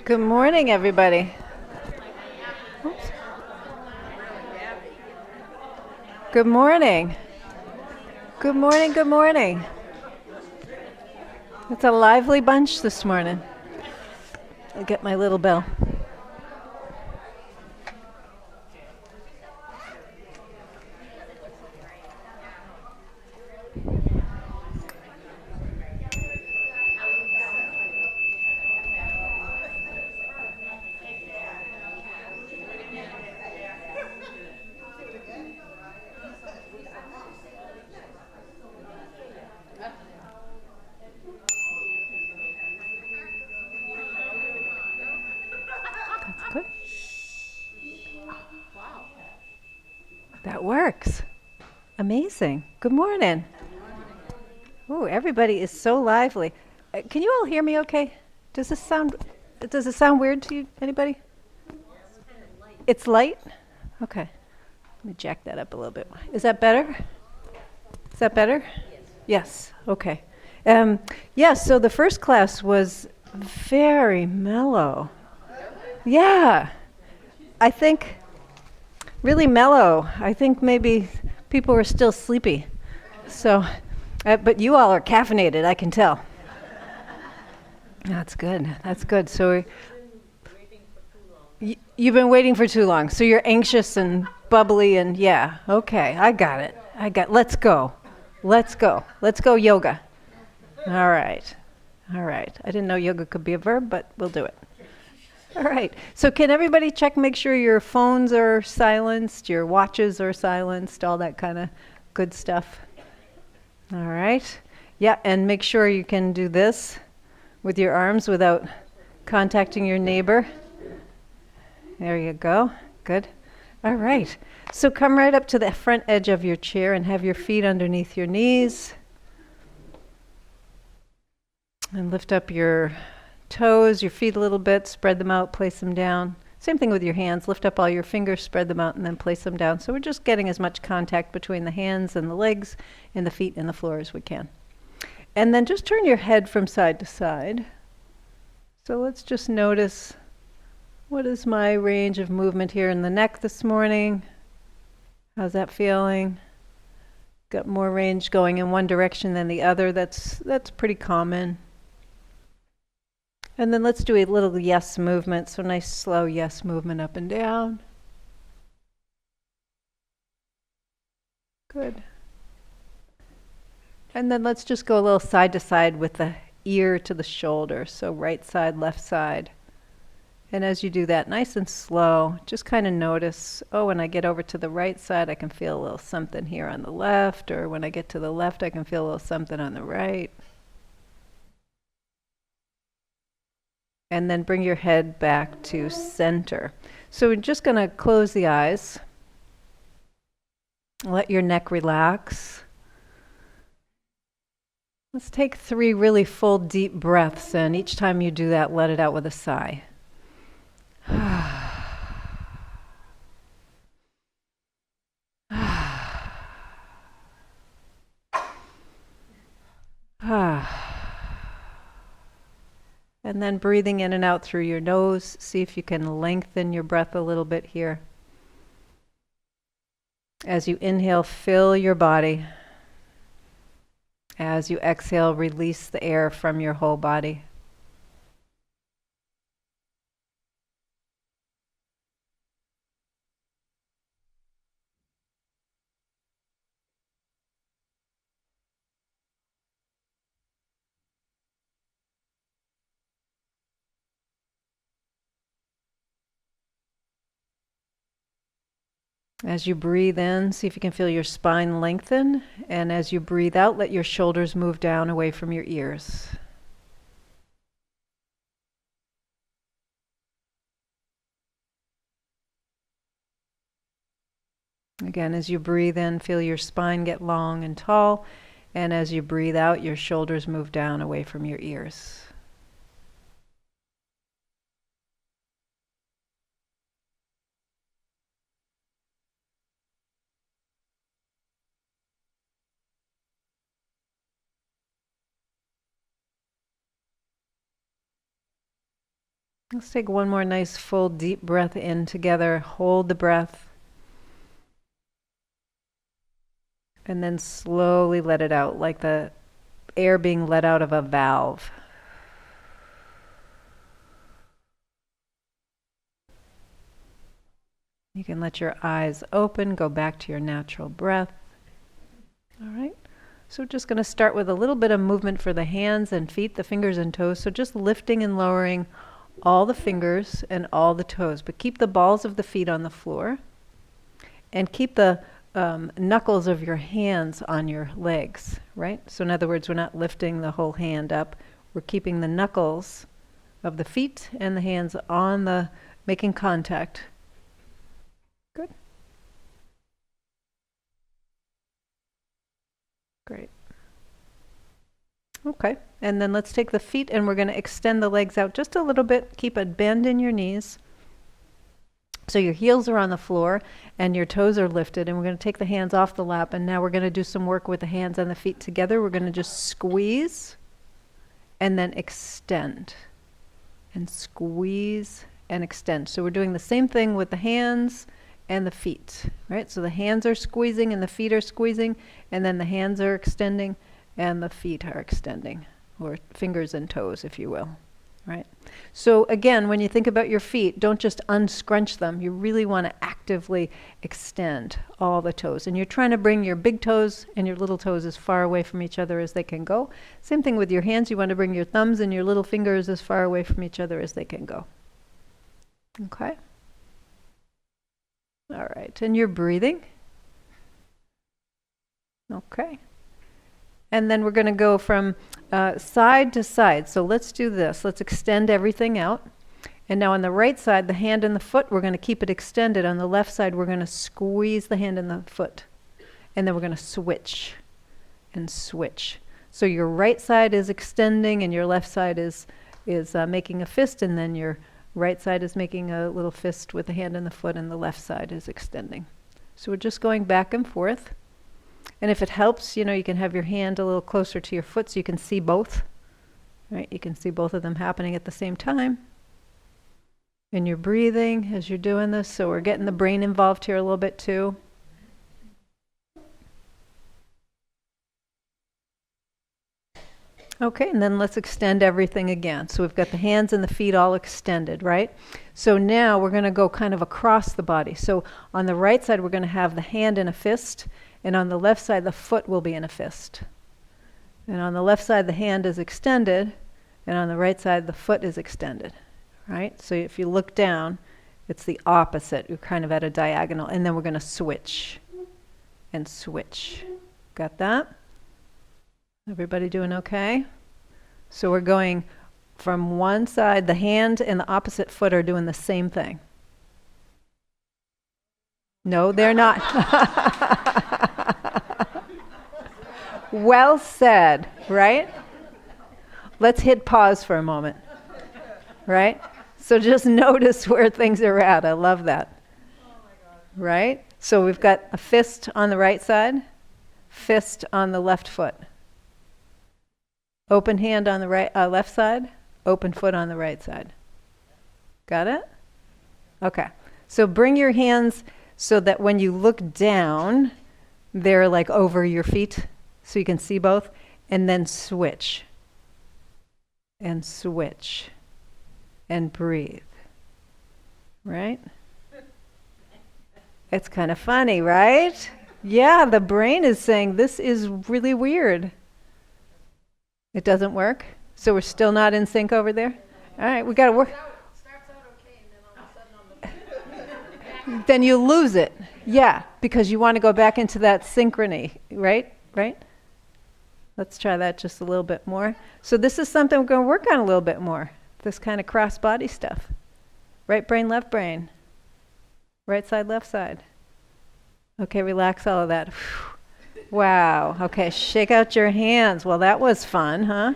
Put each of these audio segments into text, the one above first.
Good morning, everybody. Oops. Good morning. Good morning, good morning. It's a lively bunch this morning. I'll get my little bell. That's good. That works. Amazing. Good morning. Oh, everybody is so lively. Can you all hear me okay? Does this sound does it sound weird to you anybody? It's light? Okay. Let me jack that up a little bit. Is that better? Is that better? Yes. Okay. Um, so the first class was very mellow. Yeah. I think really mellow. I think maybe people were still sleepy. So, but you all are caffeinated, I can tell. That's good. That's good. So, you've been waiting for too long. So you're anxious and bubbly and yeah. Okay, I got it. Let's go. Let's go. Let's go yoga. All right. All right. I didn't know yoga could be a verb, but we'll do it. All right. So can everybody check, make sure your phones are silenced, your watches are silenced, all that kind of good stuff. All right. Yeah, and make sure you can do this with your arms without contacting your neighbor. There you go. Good. All right. So come right up to the front edge of your chair and have your feet underneath your knees. And lift up your toes, your feet a little bit, spread them out, place them down. Same thing with your hands. Lift up all your fingers, spread them out, and then place them down. So we're just getting as much contact between the hands and the legs and the feet and the floor as we can. And then just turn your head from side to side. So let's just notice, what is my range of movement here in the neck this morning? How's that feeling? Got more range going in one direction than the other. That's pretty common. And then let's do a little yes movement. So nice slow yes movement up and down. Good. And then let's just go a little side to side with the ear to the shoulder. So right side, left side. And as you do that, nice and slow, just kind of notice, oh, when I get over to the right side, I can feel a little something here on the left, or when I get to the left, I can feel a little something on the right. And then bring your head back to center. So we're just going to close the eyes. Let your neck relax. Let's take 3 really full deep breaths, and each time you do that, let it out with a sigh. And then breathing in and out through your nose. See if you can lengthen your breath a little bit here. As you inhale, fill your body. As you exhale, release the air from your whole body. As you breathe in, see if you can feel your spine lengthen. And as you breathe out, let your shoulders move down away from your ears. Again, as you breathe in, feel your spine get long and tall. And as you breathe out, your shoulders move down away from your ears. Let's take one more nice full deep breath in together. Hold the breath. And then slowly let it out, like the air being let out of a valve. You can let your eyes open, go back to your natural breath. All right. So we're just going to start with a little bit of movement for the hands and feet, the fingers and toes. So just lifting and lowering all the fingers and all the toes, but keep the balls of the feet on the floor and keep the knuckles of your hands on your legs, right? So in other words, we're not lifting the whole hand up. We're keeping the knuckles of the feet and the hands on the, making contact. Good. Great. Okay, and then let's take the feet and we're going to extend the legs out just a little bit. Keep a bend in your knees. So your heels are on the floor and your toes are lifted, and we're going to take the hands off the lap, and now we're going to do some work with the hands and the feet together. We're going to just squeeze and then extend and squeeze and extend. So we're doing the same thing with the hands and the feet, right? So the hands are squeezing and the feet are squeezing, and then the hands are extending and the feet are extending, or fingers and toes, if you will. Right? So again, when you think about your feet, don't just unscrunch them. You really want to actively extend all the toes. And you're trying to bring your big toes and your little toes as far away from each other as they can go. Same thing with your hands. You want to bring your thumbs and your little fingers as far away from each other as they can go. Okay? All right. And you're breathing. Okay. And then we're going to go from side to side. So let's do this. Let's extend everything out. And now on the right side, the hand and the foot, we're going to keep it extended. On the left side, we're going to squeeze the hand and the foot. And then we're going to switch and switch. So your right side is extending and your left side is making a fist, and then your right side is making a little fist with the hand and the foot, and the left side is extending. So we're just going back and forth. And if it helps, you know, you can have your hand a little closer to your foot so you can see both, right? You can see both of them happening at the same time. And you're breathing as you're doing this, so we're getting the brain involved here a little bit too. Okay, and then let's extend everything again. So we've got the hands and the feet all extended, right? So now we're going to go kind of across the body. So on the right side, we're going to have the hand in a fist. And on the left side, the foot will be in a fist. And on the left side, the hand is extended. And on the right side, the foot is extended. Right? So if you look down, it's the opposite. You're kind of at a diagonal. And then we're going to switch and switch. Got that? Everybody doing okay? So we're going from one side, the hand and the opposite foot are doing the same thing. No, they're not. Well said, right? Let's hit pause for a moment, right? So just notice where things are at. I love that. Right? So we've got a fist on the right side, fist on the left foot. Open hand on the right, left side, open foot on the right side. Got it? Okay. So bring your hands so that when you look down, they're like over your feet, so you can see both, and then switch. And switch. And breathe. Right? It's kind of funny, right? Yeah, the brain is saying this is really weird. It doesn't work? So we're still not in sync over there? All right, we got to work. Starts out okay, and then all of a sudden on the Then you lose it. Yeah, because you want to go back into that synchrony, right? Right? Let's try that just a little bit more. So this is something we're going to work on a little bit more. This kind of cross-body stuff. Right brain, left brain. Right side, left side. Okay, relax all of that. Wow. Okay, shake out your hands. Well, that was fun, huh?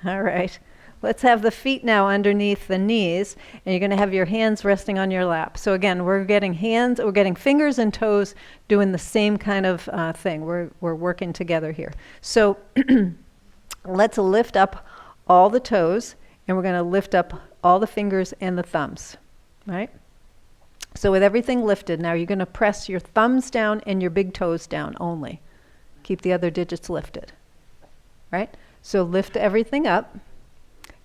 All right. Let's have the feet now underneath the knees, and you're going to have your hands resting on your lap. So again, we're getting fingers and toes doing the same kind of thing. We're working together here. So let's lift up all the toes, and we're going to lift up all the fingers and the thumbs, right? So with everything lifted, now you're going to press your thumbs down and your big toes down only. Keep the other digits lifted, right? So lift everything up,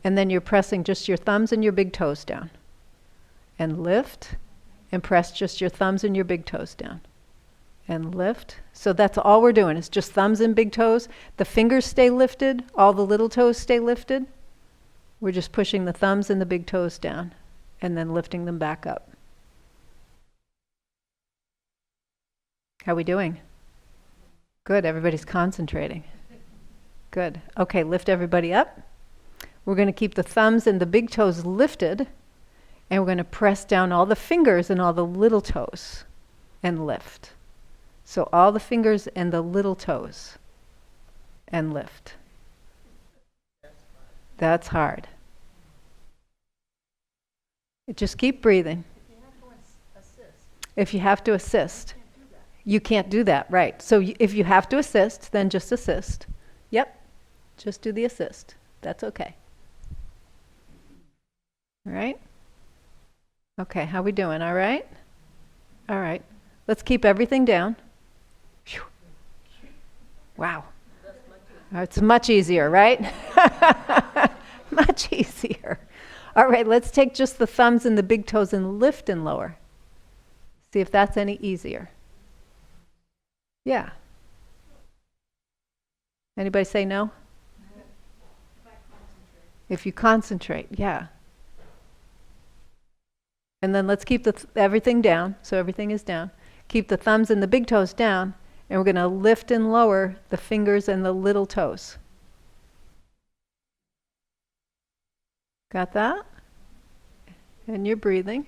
and then you're pressing just your thumbs and your big toes down. And lift, and press just your thumbs and your big toes down. And lift. So that's all we're doing, is just thumbs and big toes. The fingers stay lifted, all the little toes stay lifted. We're just pushing the thumbs and the big toes down, and then lifting them back up. How are we doing? Good, everybody's concentrating. Good. Okay, lift everybody up. We're going to keep the thumbs and the big toes lifted, and we're going to press down all the fingers and all the little toes and lift. So all the fingers and the little toes and lift. That's hard. Just keep breathing. If you have to assist, you can't do that, right? So if you have to assist, then just assist. Yep, just do the assist. That's okay. All right? Okay, how we doing? All right? All right. Let's keep everything down. Whew. Wow. It's much easier, right? Much easier. All right, let's take just the thumbs and the big toes and lift and lower. See if that's any easier. Yeah. Anybody say no? If you concentrate, yeah. And then let's keep everything down, so everything is down. Keep the thumbs and the big toes down, and we're going to lift and lower the fingers and the little toes. Got that? And you're breathing.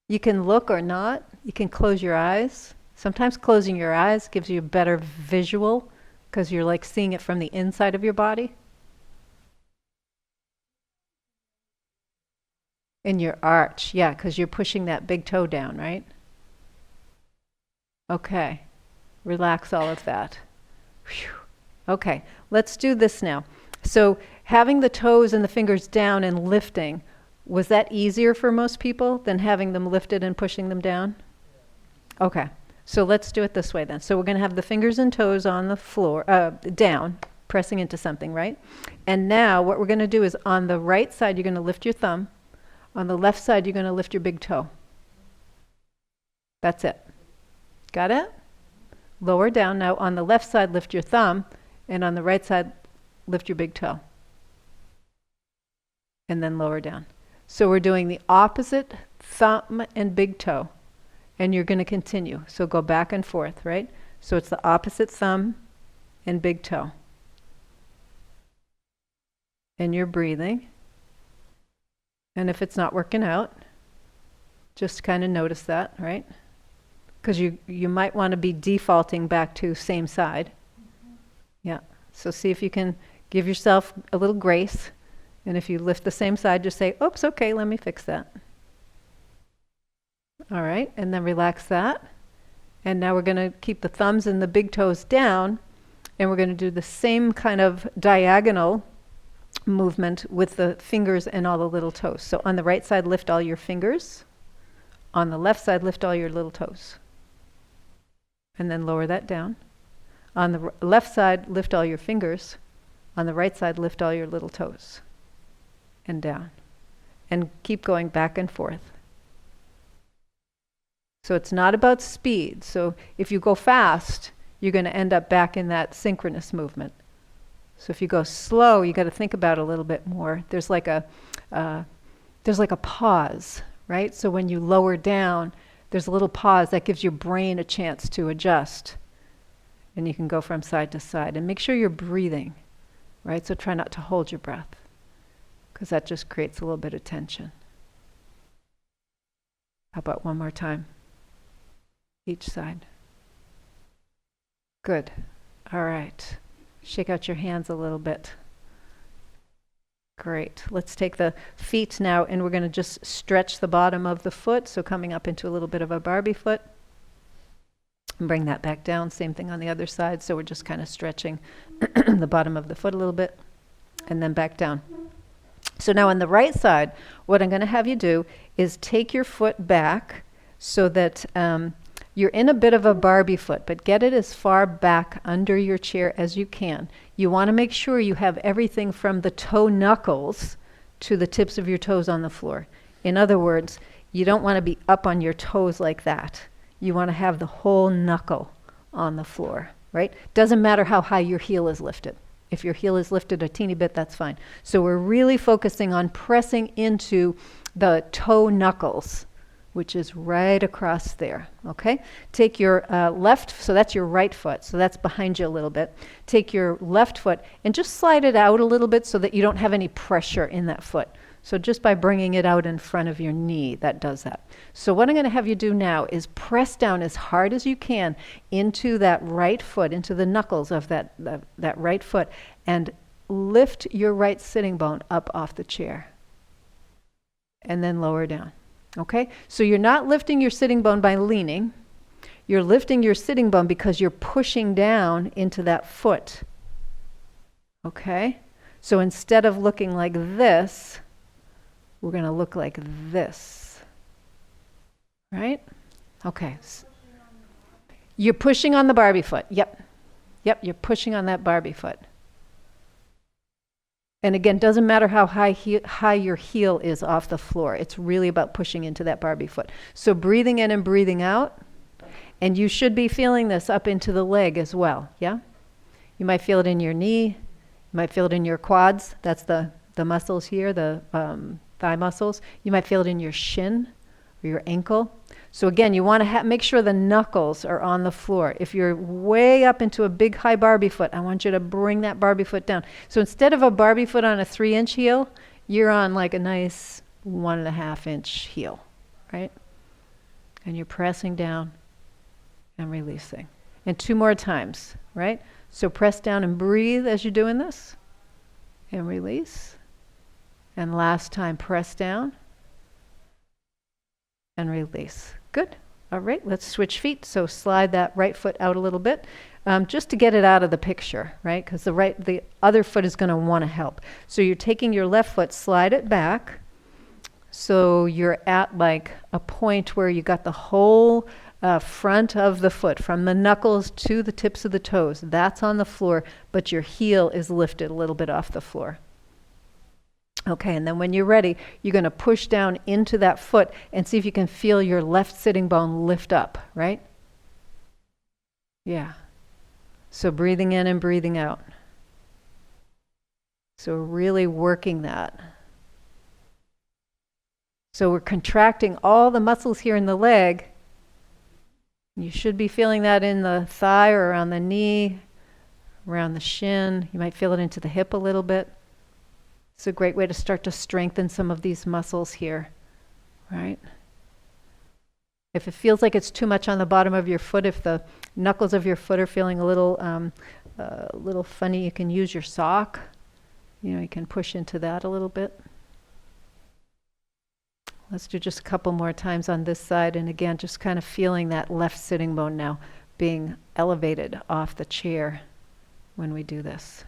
You can look or not. You can close your eyes. Sometimes closing your eyes gives you a better visual because you're like seeing it from the inside of your body. In your arch, yeah, because you're pushing that big toe down, right? Okay. Relax all of that. Whew. Okay, let's do this now. So having the toes and the fingers down and lifting, was that easier for most people than having them lifted and pushing them down? Okay, so let's do it this way then. So we're going to have the fingers and toes on the floor, down, pressing into something, right? And now what we're going to do is on the right side, you're going to lift your thumb. On the left side, you're going to lift your big toe. That's it. Got it? Lower down. Now on the left side, lift your thumb. And on the right side, lift your big toe. And then lower down. So we're doing the opposite thumb and big toe. And you're going to continue. So go back and forth, right? So it's the opposite thumb and big toe. And you're breathing. And if it's not working out, just kind of notice that, right? Because you might want to be defaulting back to same side. Yeah. So see if you can give yourself a little grace. And if you lift the same side, just say, oops, okay, let me fix that. All right. And then relax that. And now we're going to keep the thumbs and the big toes down. And we're going to do the same kind of diagonal movement with the fingers and all the little toes. So on the right side, lift all your fingers. On the left side, lift all your little toes. And then lower that down. On the left side, lift all your fingers. On the right side, lift all your little toes. And down. And keep going back and forth. So it's not about speed. So if you go fast, you're going to end up back in that synchronous movement. So if you go slow, you got to think about it a little bit more. There's like a pause, right? So when you lower down, there's a little pause that gives your brain a chance to adjust. And you can go from side to side. And make sure you're breathing, right? So try not to hold your breath, because that just creates a little bit of tension. How about one more time? Each side. Good. All right. Shake out your hands a little bit. Great. Let's take the feet now, and we're going to just stretch the bottom of the foot, so coming up into a little bit of a Barbie foot. And bring that back down. Same thing on the other side. So we're just kind of stretching the bottom of the foot a little bit. and then back down. So now on the right side, what I'm going to have you do is take your foot back so that you're in a bit of a Barbie foot, but get it as far back under your chair as you can. You want to make sure you have everything from the toe knuckles to the tips of your toes on the floor. In other words, you don't want to be up on your toes like that. You want to have the whole knuckle on the floor, right? Doesn't matter how high your heel is lifted. If your heel is lifted a teeny bit, that's fine. So we're really focusing on pressing into the toe knuckles, which is right across there, okay? Take your left, so that's your right foot, so that's behind you a little bit. Take your left foot and just slide it out a little bit so that you don't have any pressure in that foot. So just by bringing it out in front of your knee, that does that. So what I'm going to have you do now is press down as hard as you can into that right foot, into the knuckles of that right foot, and lift your right sitting bone up off the chair. And then lower down. Okay? So you're not lifting your sitting bone by leaning. You're lifting your sitting bone because you're pushing down into that foot. Okay? So instead of looking like this, we're going to look like this. Right? Okay. You're pushing on the Barbie foot. Yep. Yep, you're pushing on that Barbie foot. And again, doesn't matter how high your heel is off the floor. It's really about pushing into that Barbie foot. So breathing in and breathing out. And you should be feeling this up into the leg as well. Yeah? You might feel it in your knee. You might feel it in your quads. That's the muscles here, the thigh muscles. You might feel it in your shin or your ankle. So again, you want to make sure the knuckles are on the floor. If you're way up into a big high Barbie foot, I want you to bring that Barbie foot down. So instead of a Barbie foot on a 3-inch heel, you're on like a nice 1.5-inch heel, right? And you're pressing down and releasing. And 2 more times, right? So press down and breathe as you're doing this. And release. And last time, press down and release. Good. All right, let's switch feet. So slide that right foot out a little bit, just to get it out of the picture, right? Because the other foot is going to want to help. So you're taking your left foot, slide it back. So you're at like a point where you got the whole front of the foot, from the knuckles to the tips of the toes. That's on the floor, but your heel is lifted a little bit off the floor. Okay, and then when you're ready, you're going to push down into that foot and see if you can feel your left sitting bone lift up, right? Yeah. So breathing in and breathing out. So really working that. So we're contracting all the muscles here in the leg. You should be feeling that in the thigh or around the knee, around the shin. You might feel it into the hip a little bit. It's a great way to start to strengthen some of these muscles here, right? If it feels like it's too much on the bottom of your foot, if the knuckles of your foot are feeling a little funny, you can use your sock. You can push into that a little bit. Let's do just a couple more times on this side. And again, just kind of feeling that left sitting bone now being elevated off the chair when we do this.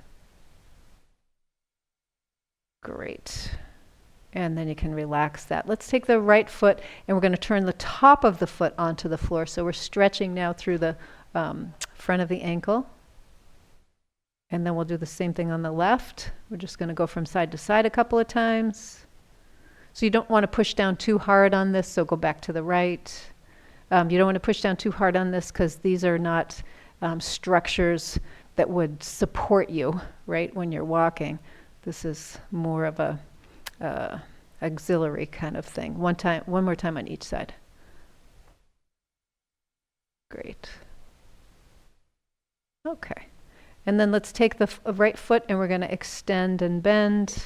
Great. And then you can relax that. Let's take the right foot and we're going to turn the top of the foot onto the floor. So we're stretching now through the front of the ankle. And then we'll do the same thing on the left. We're just going to go from side to side a couple of times. So you don't want to push down too hard on this, so go back to the right. You don't want to push down too hard on this because these are not structures that would support you, right, when you're walking. This is more of a auxiliary kind of thing. One more time on each side. Great. Okay. And then let's take the right foot and we're going to extend and bend.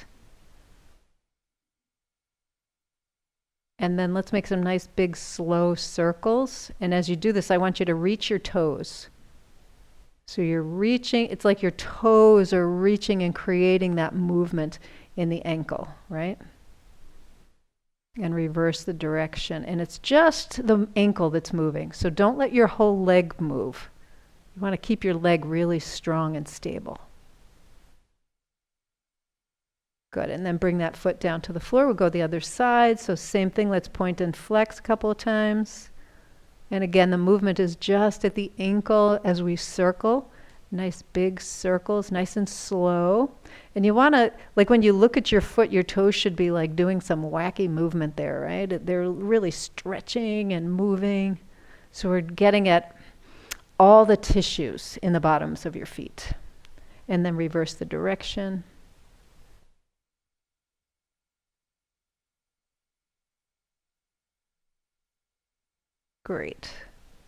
And then let's make some nice big slow circles. And as you do this, I want you to reach your toes. So you're reaching, it's like your toes are reaching and creating that movement in the ankle, right? And reverse the direction. And it's just the ankle that's moving. So don't let your whole leg move. You want to keep your leg really strong and stable. Good, and then bring that foot down to the floor. We'll go the other side. So same thing, let's point and flex a couple of times. And again, the movement is just at the ankle as we circle. Nice big circles, nice and slow. And you want to, like when you look at your foot, your toes should be like doing some wacky movement there, right? They're really stretching and moving. So we're getting at all the tissues in the bottoms of your feet. And then reverse the direction. Great.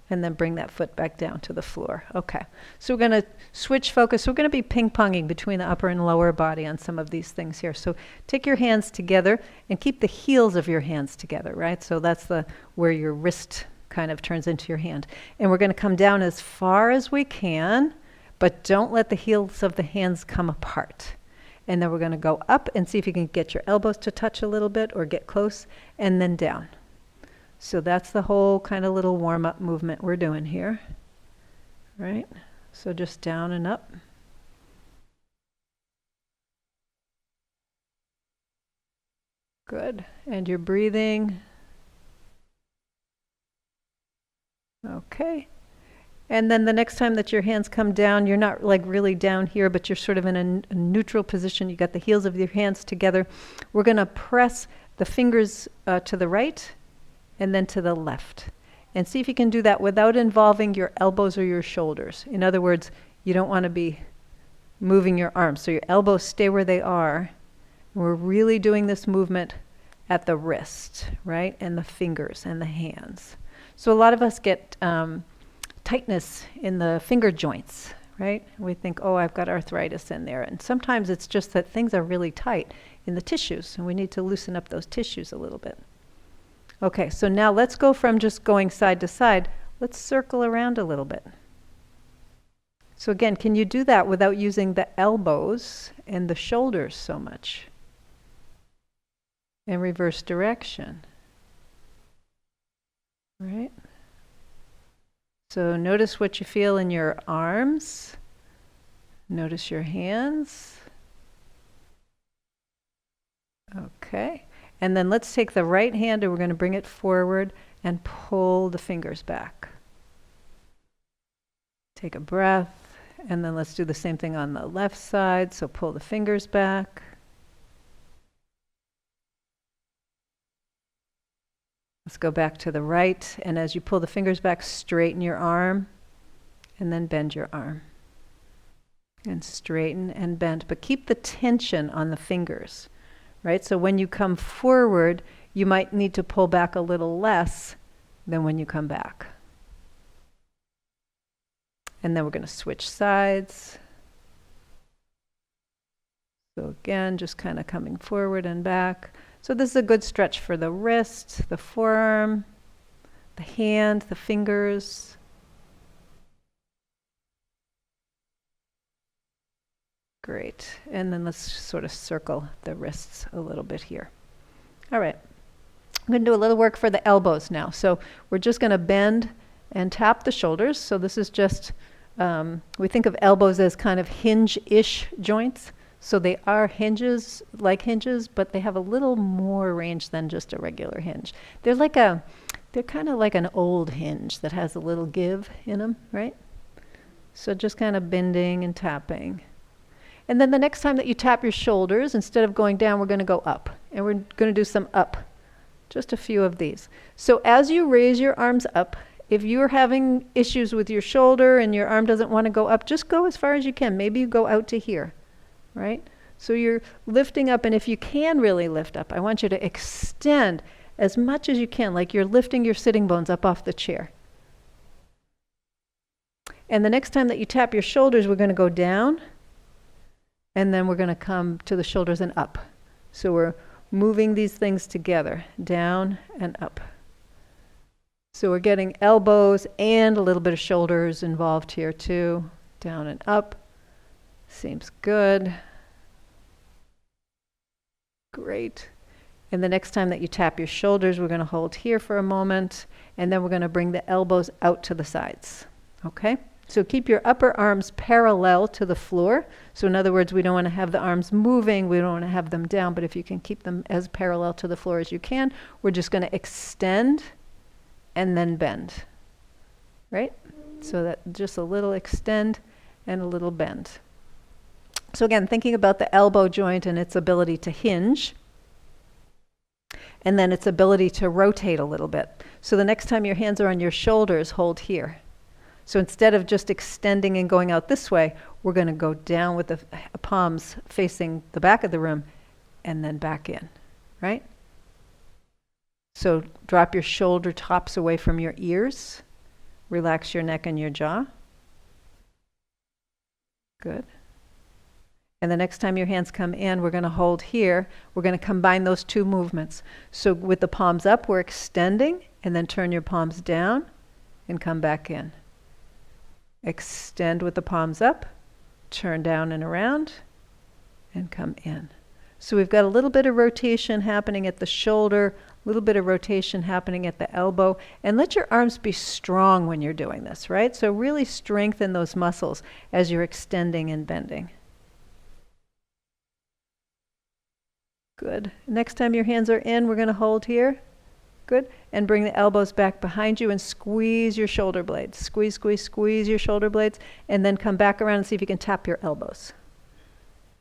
And then bring that foot back down to the floor. Okay. So we're going to switch focus. We're going to be ping-ponging between the upper and lower body on some of these things here. So take your hands together and keep the heels of your hands together, right? So that's where your wrist kind of turns into your hand. And we're going to come down as far as we can, but don't let the heels of the hands come apart. And then we're going to go up and see if you can get your elbows to touch a little bit or get close, and then down. So that's the whole kind of little warm-up movement we're doing here, right? So just down and up. Good. And you're breathing. Okay. And then the next time that your hands come down, you're not like really down here, but you're sort of in a neutral position. You got the heels of your hands together. We're going to press the fingers to the right and then to the left. And see if you can do that without involving your elbows or your shoulders. In other words, you don't want to be moving your arms. So your elbows stay where they are. We're really doing this movement at the wrist, right? And the fingers and the hands. So a lot of us get tightness in the finger joints, right? We think, oh, I've got arthritis in there. And sometimes it's just that things are really tight in the tissues, and we need to loosen up those tissues a little bit. Okay, so now let's go from just going side to side. Let's circle around a little bit. So again, can you do that without using the elbows and the shoulders so much? And reverse direction. Right? So notice what you feel in your arms. Notice your hands. Okay. And then let's take the right hand and we're going to bring it forward and pull the fingers back. Take a breath, and then let's do the same thing on the left side. So pull the fingers back. Let's go back to the right, and as you pull the fingers back, straighten your arm, and then bend your arm. And straighten and bend, but keep the tension on the fingers. Right? So when you come forward, you might need to pull back a little less than when you come back. And then we're going to switch sides. So again, just kind of coming forward and back. So this is a good stretch for the wrist, the forearm, the hand, the fingers. Great. And then let's sort of circle the wrists a little bit here. All right. I'm going to do a little work for the elbows now. So we're just going to bend and tap the shoulders. So this is just, we think of elbows as kind of hinge-ish joints. So they are hinges, like hinges, but they have a little more range than just a regular hinge. They're kind of like an old hinge that has a little give in them, right? So just kind of bending and tapping. And then the next time that you tap your shoulders, instead of going down, we're going to go up. And we're going to do some up. Just a few of these. So as you raise your arms up, if you're having issues with your shoulder and your arm doesn't want to go up, just go as far as you can. Maybe you go out to here, right? So you're lifting up, and if you can really lift up, I want you to extend as much as you can, like you're lifting your sitting bones up off the chair. And the next time that you tap your shoulders, we're going to go down. And then we're going to come to the shoulders and up. So we're moving these things together, down and up. So we're getting elbows and a little bit of shoulders involved here too. Down and up. Seems good. Great. And the next time that you tap your shoulders, we're going to hold here for a moment. And then we're going to bring the elbows out to the sides. Okay? So keep your upper arms parallel to the floor. So in other words, we don't want to have the arms moving, we don't want to have them down, but if you can keep them as parallel to the floor as you can, we're just going to extend and then bend, right? So that just a little extend and a little bend. So again, thinking about the elbow joint and its ability to hinge, and then its ability to rotate a little bit. So the next time your hands are on your shoulders, hold here. So instead of just extending and going out this way, we're going to go down with the palms facing the back of the room and then back in, right? So drop your shoulder tops away from your ears. Relax your neck and your jaw. Good. And the next time your hands come in, we're going to hold here. We're going to combine those two movements. So with the palms up, we're extending, and then turn your palms down and come back in. Extend with the palms up, turn down and around, and come in. So we've got a little bit of rotation happening at the shoulder, a little bit of rotation happening at the elbow, and let your arms be strong when you're doing this, right? So really strengthen those muscles as you're extending and bending. Good. Next time your hands are in, we're going to hold here. Good. And bring the elbows back behind you and squeeze your shoulder blades. Squeeze, squeeze, squeeze your shoulder blades. And then come back around and see if you can tap your elbows.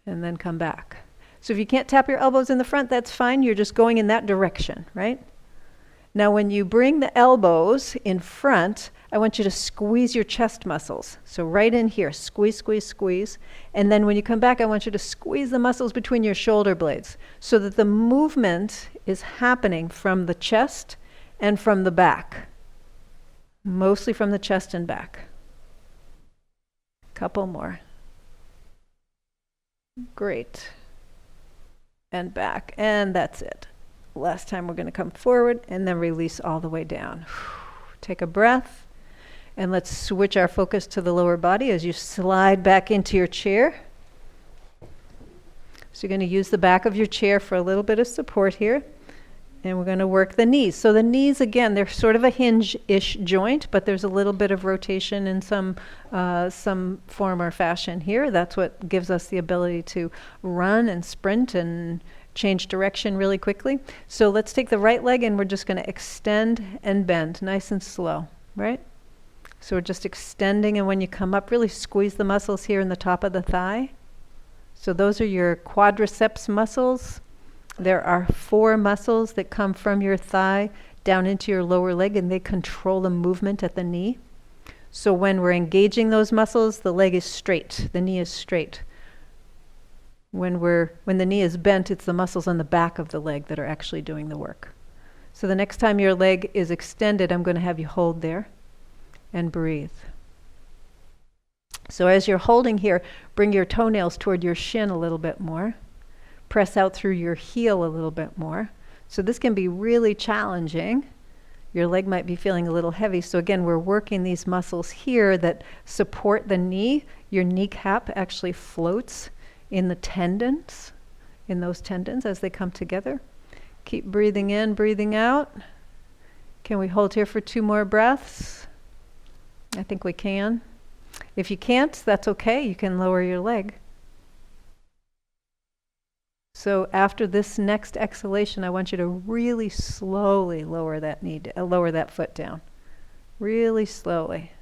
And then come back. So if you can't tap your elbows in the front, that's fine. You're just going in that direction, right? Now when you bring the elbows in front, I want you to squeeze your chest muscles. So right in here, squeeze, squeeze, squeeze. And then when you come back, I want you to squeeze the muscles between your shoulder blades so that the movement is happening from the chest and from the back. Mostly from the chest and back. Couple more. Great. And back. And that's it. Last time we're going to come forward and then release all the way down. Take a breath and let's switch our focus to the lower body as you slide back into your chair. So you're going to use the back of your chair for a little bit of support here. And we're going to work the knees. So the knees, again, they're sort of a hinge-ish joint, but there's a little bit of rotation in some form or fashion here. That's what gives us the ability to run and sprint and change direction really quickly. So let's take the right leg and we're just going to extend and bend, nice and slow, right? So we're just extending, and when you come up, really squeeze the muscles here in the top of the thigh. So those are your quadriceps muscles. There are 4 muscles that come from your thigh down into your lower leg, and they control the movement at the knee. So when we're engaging those muscles, the leg is straight, the knee is straight. When the knee is bent, it's the muscles on the back of the leg that are actually doing the work. So the next time your leg is extended, I'm going to have you hold there and breathe. So as you're holding here, bring your toenails toward your shin a little bit more. Press out through your heel a little bit more. So this can be really challenging. Your leg might be feeling a little heavy. So again, we're working these muscles here that support the knee. Your kneecap actually floats in the tendons, in those tendons as they come together. Keep breathing in, breathing out. Can we hold here for 2 more breaths? I think we can. If you can't, that's okay. You can lower your leg. So after this next exhalation, I want you to really slowly lower that knee, lower that foot down. Really slowly.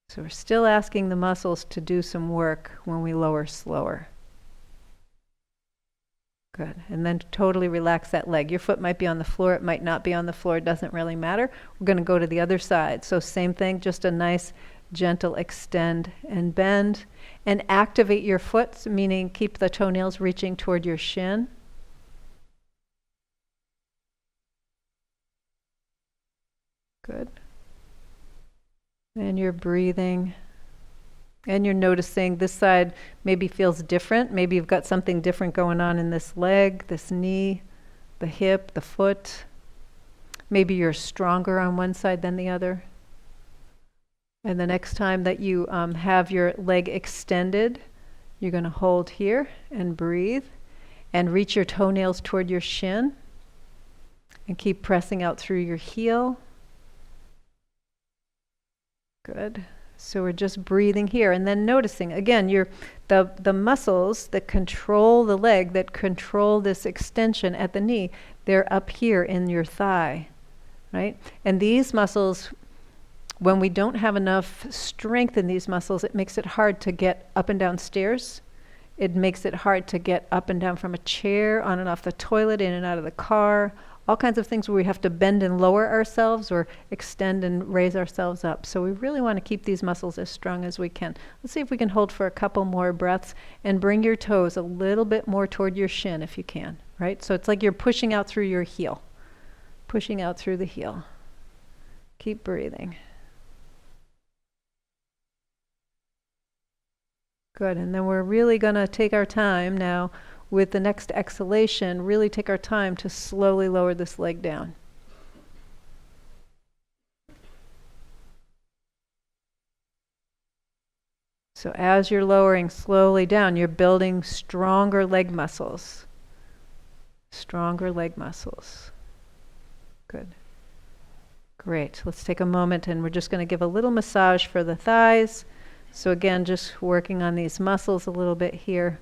So we're still asking the muscles to do some work when we lower slower. Good. And then totally relax that leg. Your foot might be on the floor, it might not be on the floor, it doesn't really matter. We're going to go to the other side. So same thing, just a nice gentle extend and bend. And activate your foot, meaning keep the toenails reaching toward your shin. Good. And you're breathing. And you're noticing this side maybe feels different. Maybe you've got something different going on in this leg, this knee, the hip, the foot. Maybe you're stronger on one side than the other. And the next time that you have your leg extended, you're going to hold here and breathe and reach your toenails toward your shin. And keep pressing out through your heel. Good. So we're just breathing here and then noticing again the muscles that control the leg, that control this extension at the knee, they're up here in your thigh, right? And these muscles, when we don't have enough strength in these muscles, it makes it hard to get up and down stairs. It makes it hard to get up and down from a chair, on and off the toilet, in and out of the car. All kinds of things where we have to bend and lower ourselves or extend and raise ourselves up. So we really want to keep these muscles as strong as we can. Let's see if we can hold for a couple more breaths and bring your toes a little bit more toward your shin if you can, right? So it's like you're pushing out through your heel, pushing out through the heel. Keep breathing. Good, and then we're really going to take our time now with the next exhalation, really take our time to slowly lower this leg down. So as you're lowering slowly down, you're building stronger leg muscles. Stronger leg muscles. Good. Great. Let's take a moment and we're just going to give a little massage for the thighs. So again, just working on these muscles a little bit here.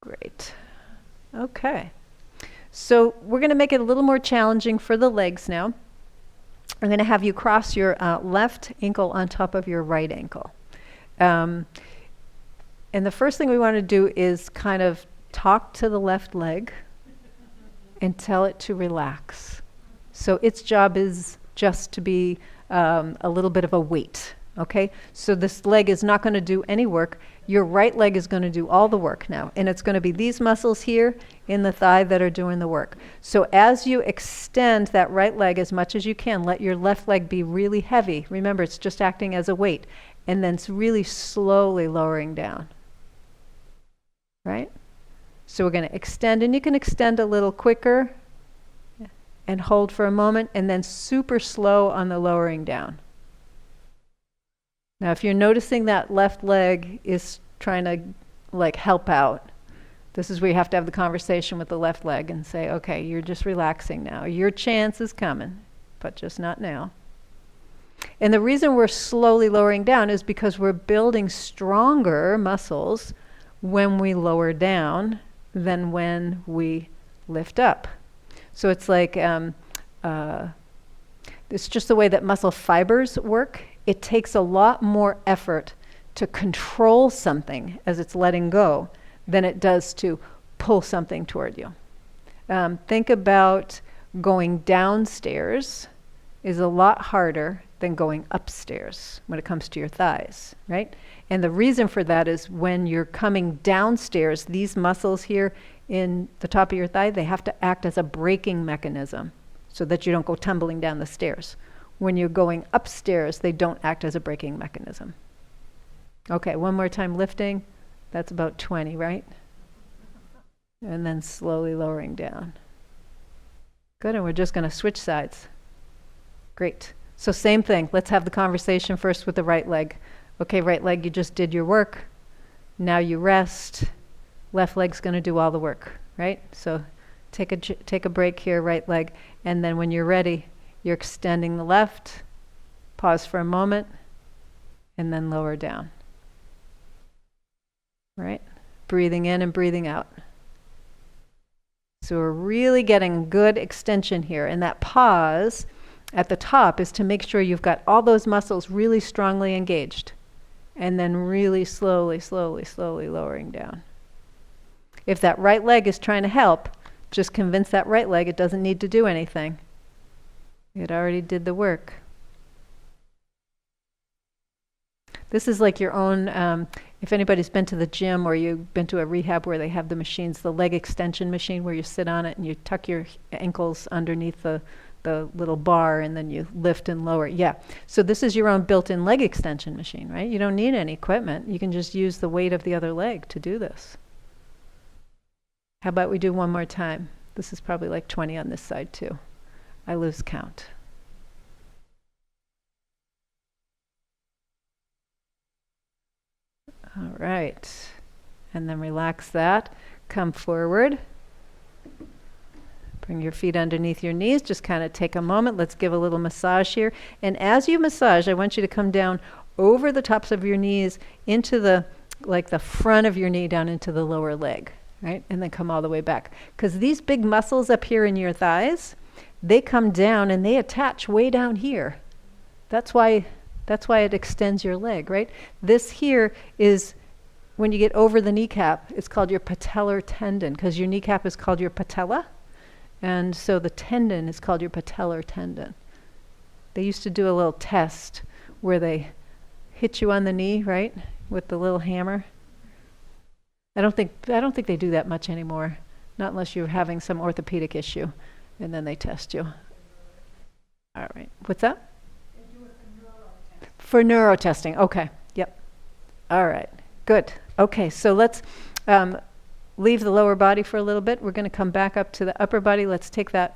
Great. Okay. So we're going to make it a little more challenging for the legs now. I'm going to have you cross your left ankle on top of your right ankle. And the first thing we want to do is kind of talk to the left leg and tell it to relax. So its job is just to be a little bit of a weight. Okay, so this leg is not going to do any work. Your right leg is going to do all the work now. And it's going to be these muscles here in the thigh that are doing the work. So as you extend that right leg as much as you can, let your left leg be really heavy. Remember, it's just acting as a weight. And then it's really slowly lowering down. Right? So we're going to extend, and you can extend a little quicker and hold for a moment, and then super slow on the lowering down. Now, if you're noticing that left leg is trying to like help out, this is where you have to have the conversation with the left leg and say, okay, you're just relaxing now. Your chance is coming, but just not now. And the reason we're slowly lowering down is because we're building stronger muscles when we lower down than when we lift up. So it's like, it's just the way that muscle fibers work. It takes a lot more effort to control something as it's letting go than it does to pull something toward you. Think about going downstairs is a lot harder than going upstairs when it comes to your thighs, right? And the reason for that is when you're coming downstairs, these muscles here in the top of your thigh, they have to act as a braking mechanism so that you don't go tumbling down the stairs. When you're going upstairs, they don't act as a braking mechanism. Okay, one more time lifting. That's about 20, right? And then slowly lowering down. Good, and we're just going to switch sides. Great. So same thing. Let's have the conversation first with the right leg. Okay, right leg, you just did your work. Now you rest. Left leg's going to do all the work, right? So take a break here, right leg. And then when you're ready, you're extending the left, pause for a moment, and then lower down. Right? Breathing in and breathing out. So we're really getting good extension here. And that pause at the top is to make sure you've got all those muscles really strongly engaged. And then really slowly, slowly, slowly lowering down. If that right leg is trying to help, just convince that right leg it doesn't need to do anything. It already did the work. This is like your own, if anybody's been to the gym or you've been to a rehab where they have the machines, the leg extension machine where you sit on it and you tuck your ankles underneath the little bar and then you lift and lower. Yeah. So this is your own built-in leg extension machine, right? You don't need any equipment. You can just use the weight of the other leg to do this. How about we do one more time? This is probably like 20 on this side too. I lose count. All right. And then relax that. Come forward. Bring your feet underneath your knees. Just kind of take a moment. Let's give a little massage here. And as you massage, I want you to come down over the tops of your knees into the front of your knee down into the lower leg, right? And then come all the way back. Because these big muscles up here in your thighs, they come down and they attach way down here. That's why it extends your leg, right? This here is, when you get over the kneecap, it's called your patellar tendon, because your kneecap is called your patella. And so the tendon is called your patellar tendon. They used to do a little test where they hit you on the knee, right, with the little hammer. I don't think they do that much anymore, not unless you're having some orthopedic issue, and then they test you. All right. What's that? They do it for neuro testing. Okay. Yep. All right. Good. Okay. So let's leave the lower body for a little bit. We're going to come back up to the upper body. Let's take that,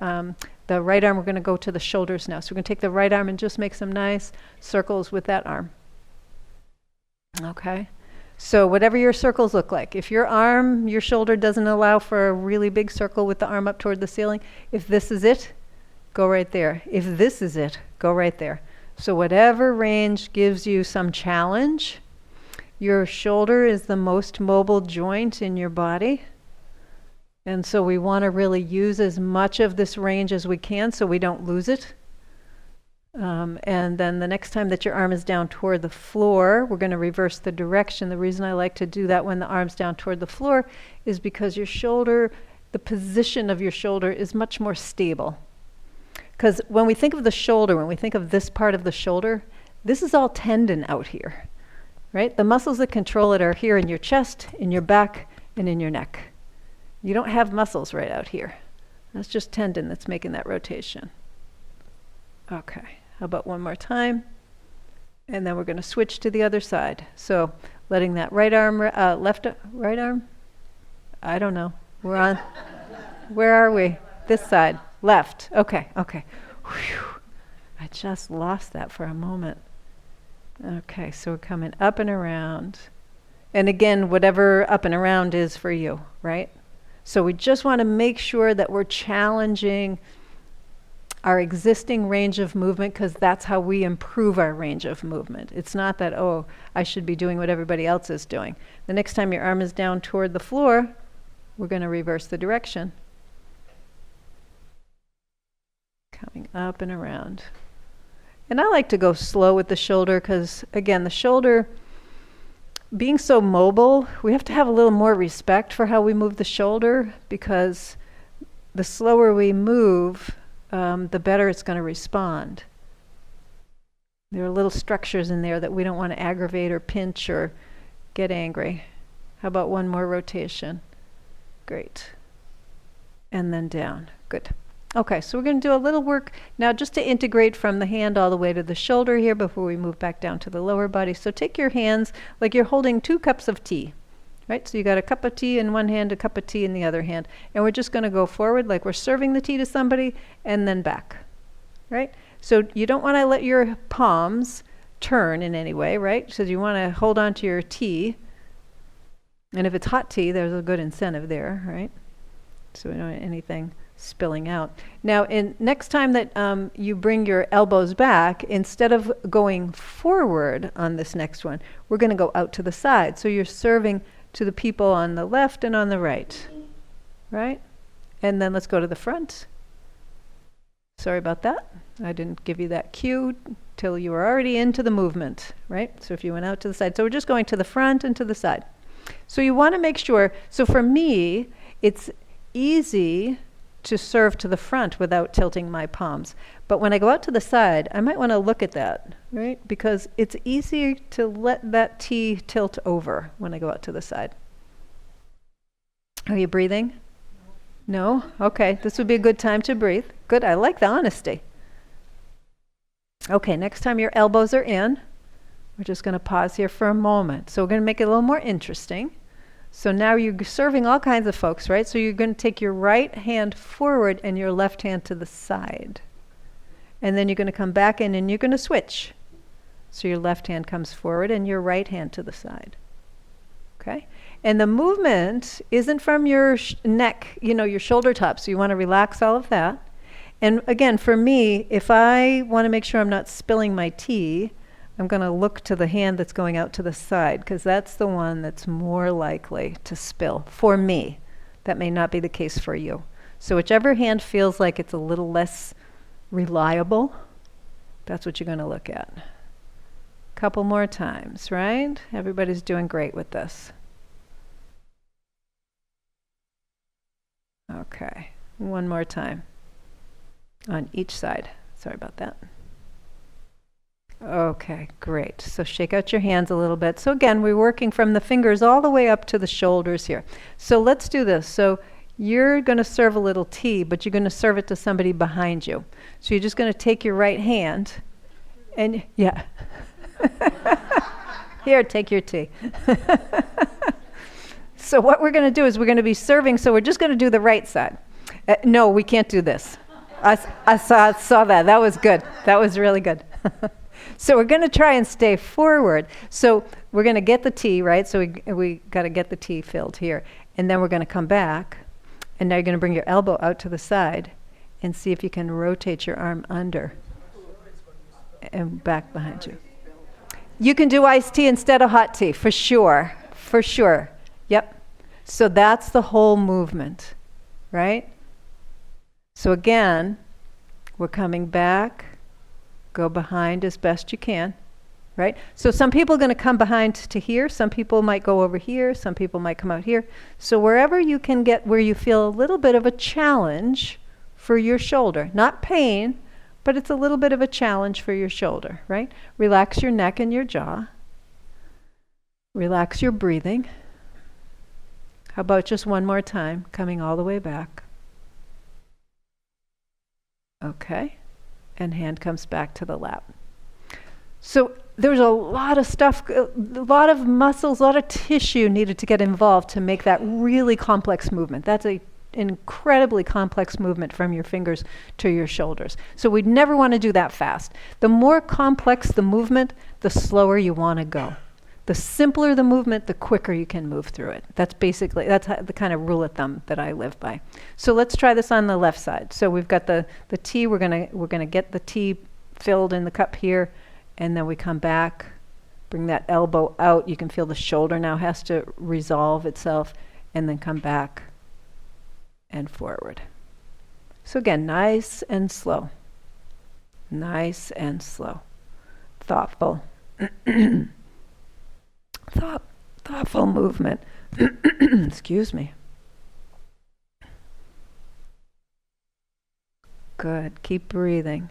the right arm, we're going to go to the shoulders now. So we're going to take the right arm and just make some nice circles with that arm. Okay. So whatever your circles look like. If your arm, your shoulder doesn't allow for a really big circle with the arm up toward the ceiling, if this is it, go right there. If this is it, go right there. So whatever range gives you some challenge. Your shoulder is the most mobile joint in your body. And so we want to really use as much of this range as we can so we don't lose it. And then the next time that your arm is down toward the floor, we're going to reverse the direction. The reason I like to do that when the arm's down toward the floor is because your shoulder, the position of your shoulder is much more stable. Because when we think of the shoulder, when we think of this part of the shoulder, this is all tendon out here. Right? The muscles that control it are here in your chest, in your back, and in your neck. You don't have muscles right out here. That's just tendon that's making that rotation. Okay. How about one more time? And then we're going to switch to the other side. So letting that right arm, right arm? I don't know. We're on, where are we? This side. Left. Okay. Okay. Whew. I just lost that for a moment. Okay, so we're coming up and around. And again, whatever up and around is for you, right? So we just want to make sure that we're challenging our existing range of movement, because that's how we improve our range of movement. It's not that, oh, I should be doing what everybody else is doing. The next time your arm is down toward the floor, we're going to reverse the direction. Coming up and around. And I like to go slow with the shoulder because, again, the shoulder, being so mobile, we have to have a little more respect for how we move the shoulder, because the slower we move, the better it's going to respond. There are little structures in there that we don't want to aggravate or pinch or get angry. How about one more rotation? Great. And then down. Good. Okay, so we're going to do a little work now just to integrate from the hand all the way to the shoulder here before we move back down to the lower body. So take your hands like you're holding 2 cups of tea, right? So you got a cup of tea in one hand, a cup of tea in the other hand. And we're just going to go forward like we're serving the tea to somebody and then back, right? So you don't want to let your palms turn in any way, right? So you want to hold on to your tea. And if it's hot tea, there's a good incentive there, right? So we don't want anything spilling out. Now, next time that you bring your elbows back, instead of going forward on this next one, we're going to go out to the side. So you're serving to the people on the left and on the right, right? And then let's go to the front. Sorry about that. I didn't give you that cue till you were already into the movement, right? So if you went out to the side. So we're just going to the front and to the side. So you want to make sure, so for me, it's easy to serve to the front without tilting my palms. But when I go out to the side, I might want to look at that, right? Because it's easier to let that tea tilt over when I go out to the side. Are you breathing? No? Okay, this would be a good time to breathe. Good, I like the honesty. Okay, next time your elbows are in, we're just going to pause here for a moment. So we're going to make it a little more interesting. So now you're serving all kinds of folks, right? So you're going to take your right hand forward and your left hand to the side. And then you're going to come back in and you're going to switch. So your left hand comes forward and your right hand to the side. Okay? And the movement isn't from your neck, your shoulder top. So you want to relax all of that. And again, for me, if I want to make sure I'm not spilling my tea, I'm going to look to the hand that's going out to the side, because that's the one that's more likely to spill for me. That may not be the case for you. So whichever hand feels like it's a little less reliable, that's what you're going to look at. Couple more times, right? Everybody's doing great with this. Okay, one more time on each side. Sorry about that. Okay, great. So shake out your hands a little bit. So again, we're working from the fingers all the way up to the shoulders here. So let's do this. So you're going to serve a little tea, but you're going to serve it to somebody behind you. So you're just going to take your right hand and, yeah. Here, take your tea. So what we're going to do is we're going to be serving, so we're just going to do the right side. No, we can't do this. I saw that. That was good. That was really good. So we're going to try and stay forward. So we're going to get the tea, right? So we got to get the tea filled here. And then we're going to come back. And now you're going to bring your elbow out to the side and see if you can rotate your arm under and back behind you. You can do iced tea instead of hot tea, for sure. For sure. Yep. So that's the whole movement, right? So again, we're coming back. Go behind as best you can, right? So some people are going to come behind to here. Some people might go over here. Some people might come out here. So wherever you can get where you feel a little bit of a challenge for your shoulder. Not pain, but it's a little bit of a challenge for your shoulder, right? Relax your neck and your jaw. Relax your breathing. How about just one more time, coming all the way back. Okay. And hand comes back to the lap. So there's a lot of stuff, a lot of muscles, a lot of tissue needed to get involved to make that really complex movement. That's an incredibly complex movement from your fingers to your shoulders. So we'd never want to do that fast. The more complex the movement, the slower you want to go. The simpler the movement, the quicker you can move through it. That's the kind of rule of thumb that I live by. So let's try this on the left side. So we've got the tea. We're gonna get the tea filled in the cup here, and then we come back, bring that elbow out. You can feel the shoulder now has to resolve itself, and then come back and forward. So again, nice and slow. Nice and slow. Thoughtful. Thoughtful movement. Excuse me. Good. Keep breathing.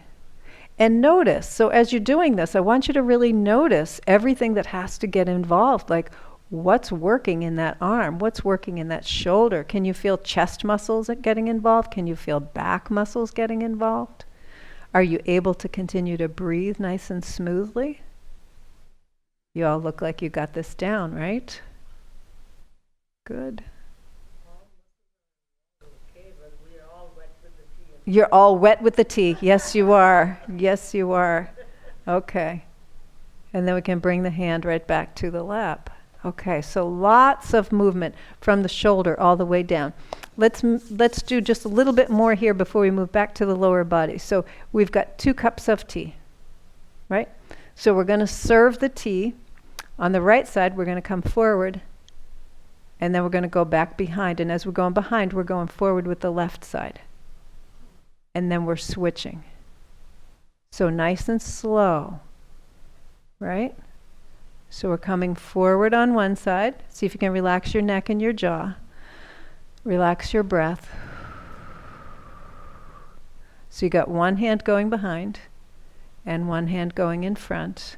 And notice, so as you're doing this, I want you to really notice everything that has to get involved, like what's working in that arm, what's working in that shoulder. Can you feel chest muscles getting involved? Can you feel back muscles getting involved? Are you able to continue to breathe nice and smoothly? You all look like you got this down, right? Good. You're all wet with the tea. Yes, you are. Yes, you are. Okay. And then we can bring the hand right back to the lap. Okay, so lots of movement from the shoulder all the way down. Let's do just a little bit more here before we move back to the lower body. So we've got 2 cups of tea, right? So we're going to serve the tea. On the right side, we're going to come forward, and then we're going to go back behind. And as we're going behind, we're going forward with the left side. And then we're switching. So nice and slow, right? So we're coming forward on one side. See if you can relax your neck and your jaw. Relax your breath. So you got one hand going behind and one hand going in front.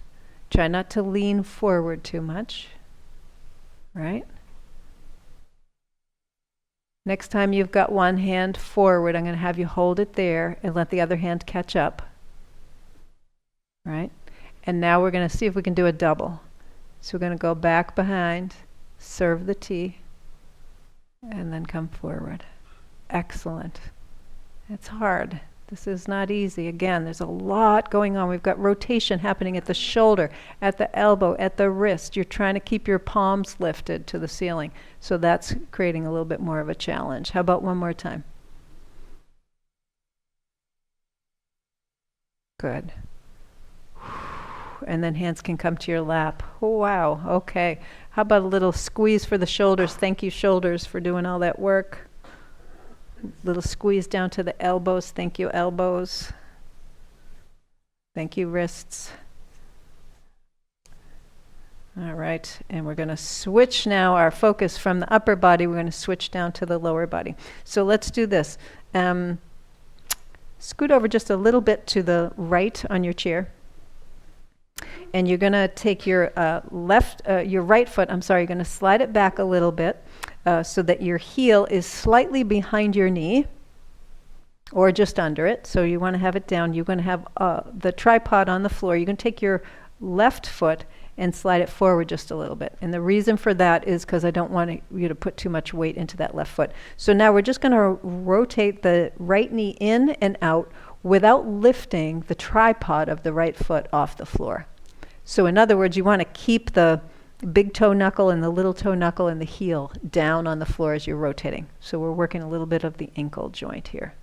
Try not to lean forward too much, right? Next time you've got one hand forward, I'm going to have you hold it there and let the other hand catch up, right? And now we're going to see if we can do a double. So we're going to go back behind, serve the tea, and then come forward. Excellent. It's hard. This is not easy. Again, there's a lot going on. We've got rotation happening at the shoulder, at the elbow, at the wrist. You're trying to keep your palms lifted to the ceiling. So that's creating a little bit more of a challenge. How about one more time? Good. And then hands can come to your lap. Oh, wow. Okay. How about a little squeeze for the shoulders? Thank you, shoulders, for doing all that work. Little squeeze down to the elbows. Thank you, elbows. Thank you, wrists. All right, and we're going to switch now our focus from the upper body. We're going to switch down to the lower body. So let's do this. Scoot over just a little bit to the right on your chair. And you're going to take your your right foot, you're going to slide it back a little bit so that your heel is slightly behind your knee or just under it. So you want to have it down. You're going to have the tripod on the floor. You're going to take your left foot and slide it forward just a little bit. And the reason for that is because I don't want you to put too much weight into that left foot. So now we're just going to rotate the right knee in and out without lifting the tripod of the right foot off the floor. So in other words, you want to keep the big toe knuckle and the little toe knuckle and the heel down on the floor as you're rotating. So we're working a little bit of the ankle joint here.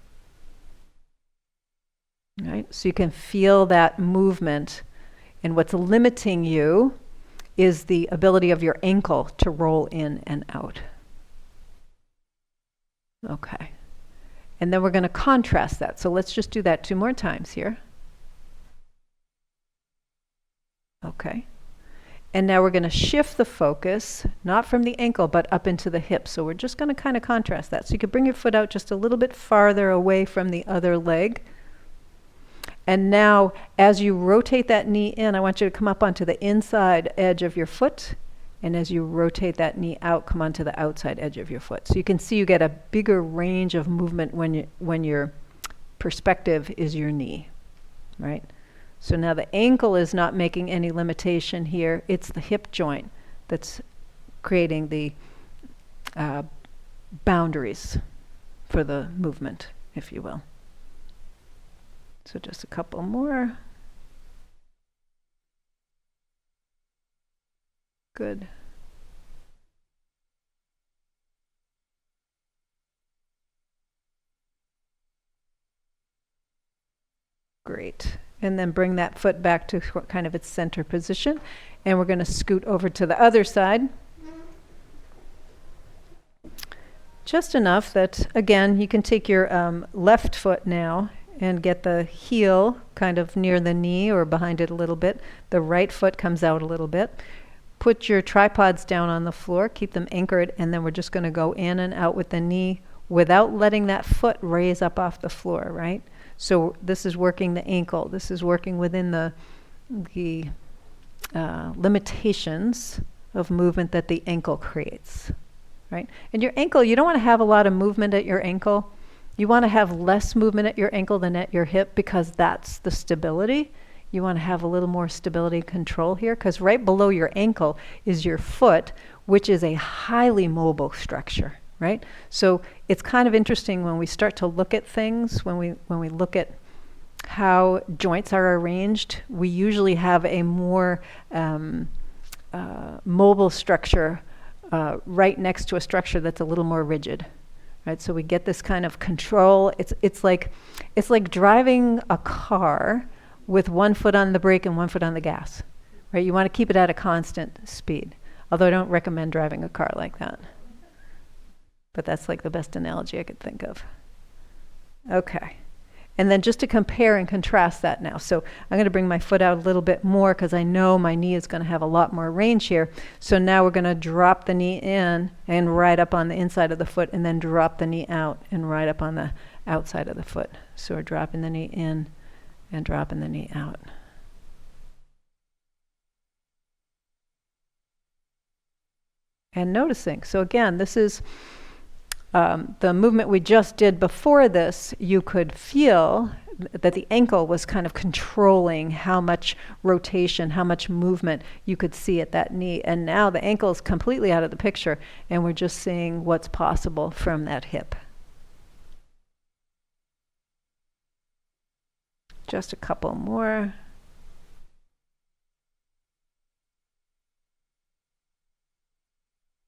All right, so you can feel that movement. And what's limiting you is the ability of your ankle to roll in and out. Okay. And then we're going to contrast that. So let's just do that 2 more times here. Okay. And now we're going to shift the focus, not from the ankle, but up into the hip. So we're just going to kind of contrast that. So you could bring your foot out just a little bit farther away from the other leg. And now, as you rotate that knee in, I want you to come up onto the inside edge of your foot. And as you rotate that knee out, come onto the outside edge of your foot. So you can see you get a bigger range of movement when your perspective is your knee, right? So now the ankle is not making any limitation here. It's the hip joint that's creating the boundaries for the movement, if you will. So just a couple more. Good. Great. And then bring that foot back to kind of its center position. And we're going to scoot over to the other side. Just enough that, again, you can take your left foot now and get the heel kind of near the knee or behind it a little bit. The right foot comes out a little bit. Put your tripods down on the floor, keep them anchored, and then we're just going to go in and out with the knee without letting that foot raise up off the floor, right? So this is working the ankle. This is working within the limitations of movement that the ankle creates, right? And your ankle, you don't want to have a lot of movement at your ankle. You want to have less movement at your ankle than at your hip because that's the stability. You want to have a little more stability control here because right below your ankle is your foot, which is a highly mobile structure, right? So it's kind of interesting when we start to look at things, when we look at how joints are arranged, we usually have a more mobile structure right next to a structure that's a little more rigid. Right, so we get this kind of control. It's like driving a car with one foot on the brake and one foot on the gas. Right? You want to keep it at a constant speed. Although I don't recommend driving a car like that. But that's like the best analogy I could think of. Okay. And then just to compare and contrast that now. So I'm going to bring my foot out a little bit more because I know my knee is going to have a lot more range here. So now we're going to drop the knee in and right up on the inside of the foot and then drop the knee out and right up on the outside of the foot. So we're dropping the knee in and dropping the knee out. And noticing. So again, this is the movement we just did before this. You could feel that the ankle was kind of controlling how much rotation, how much movement you could see at that knee. And now the ankle is completely out of the picture, and we're just seeing what's possible from that hip. Just a couple more.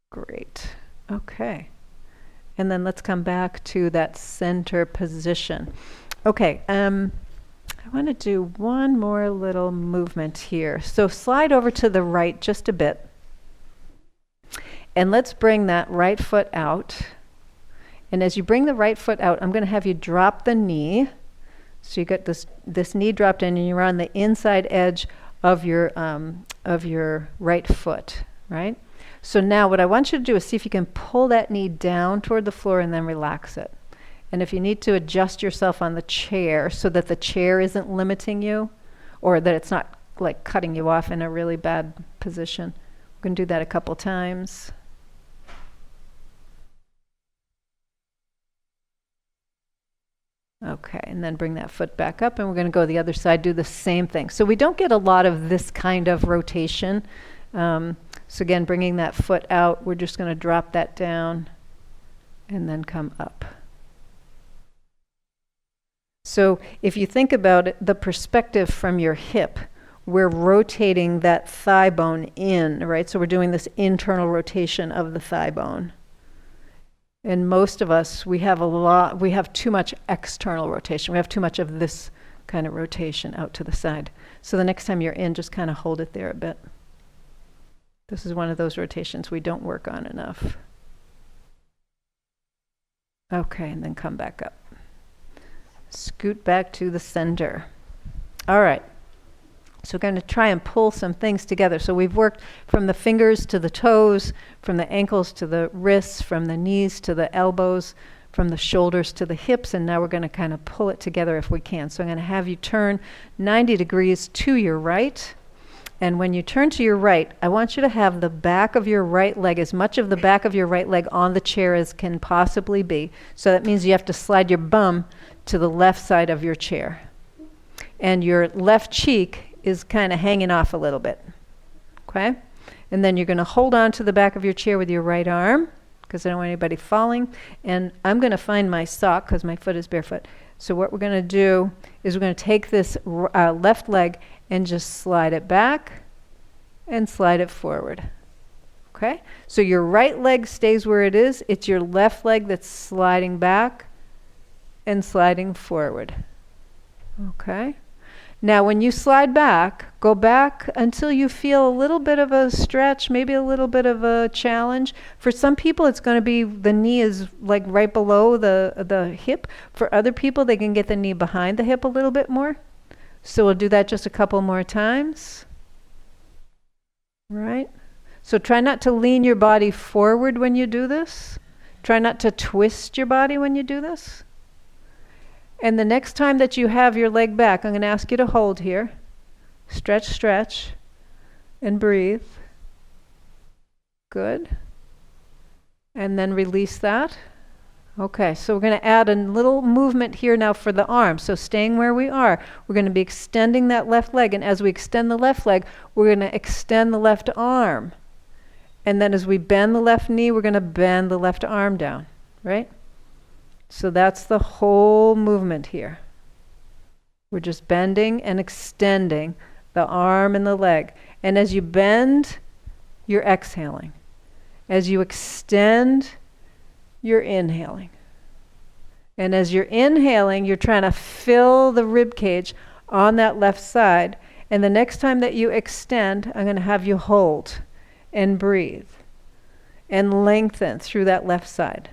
Great. Okay. And then let's come back to that center position. Okay. I want to do one more little movement here. So slide over to the right just a bit. And let's bring that right foot out. And as you bring the right foot out, I'm going to have you drop the knee. So you get this knee dropped in, and you're on the inside edge of your right foot, right? So now what I want you to do is see if you can pull that knee down toward the floor and then relax it. And if you need to adjust yourself on the chair so that the chair isn't limiting you, or that it's not like cutting you off in a really bad position. We're going to do that a couple times. Okay, and then bring that foot back up, and we're going to go the other side, do the same thing. So we don't get a lot of this kind of rotation. So again, bringing that foot out, we're just going to drop that down and then come up. So if you think about it, the perspective from your hip, we're rotating that thigh bone in, right? So we're doing this internal rotation of the thigh bone. And most of us, we have too much external rotation. We have too much of this kind of rotation out to the side. So the next time you're in, just kind of hold it there a bit. This is one of those rotations we don't work on enough. Okay, and then come back up. Scoot back to the center. All right. So we're going to try and pull some things together. So we've worked from the fingers to the toes, from the ankles to the wrists, from the knees to the elbows, from the shoulders to the hips, and now we're going to kind of pull it together if we can. So I'm going to have you turn 90 degrees to your right. And when you turn to your right, I want you to have the back of your right leg, as much of the back of your right leg on the chair as can possibly be. So that means you have to slide your bum to the left side of your chair. And your left cheek is kind of hanging off a little bit. Okay? And then you're going to hold on to the back of your chair with your right arm, because I don't want anybody falling. And I'm going to find my sock, because my foot is barefoot. So what we're going to do is we're going to take this left leg and just slide it back and slide it forward. Okay? So your right leg stays where it is. It's your left leg that's sliding back and sliding forward. Okay? Now when you slide back, go back until you feel a little bit of a stretch, maybe a little bit of a challenge. For some people it's going to be the knee is like right below the hip. For other people they can get the knee behind the hip a little bit more. So we'll do that just a couple more times. Right? So try not to lean your body forward when you do this. Try not to twist your body when you do this. And the next time that you have your leg back, I'm going to ask you to hold here. Stretch, stretch, and breathe. Good. And then release that. Okay, so we're going to add a little movement here now for the arm. So staying where we are, we're going to be extending that left leg. And as we extend the left leg, we're going to extend the left arm. And then as we bend the left knee, we're going to bend the left arm down, right? So that's the whole movement here. We're just bending and extending the arm and the leg. And as you bend, you're exhaling. As you extend, you're inhaling. And as you're inhaling, you're trying to fill the rib cage on that left side. And the next time that you extend, I'm going to have you hold and breathe and lengthen through that left side.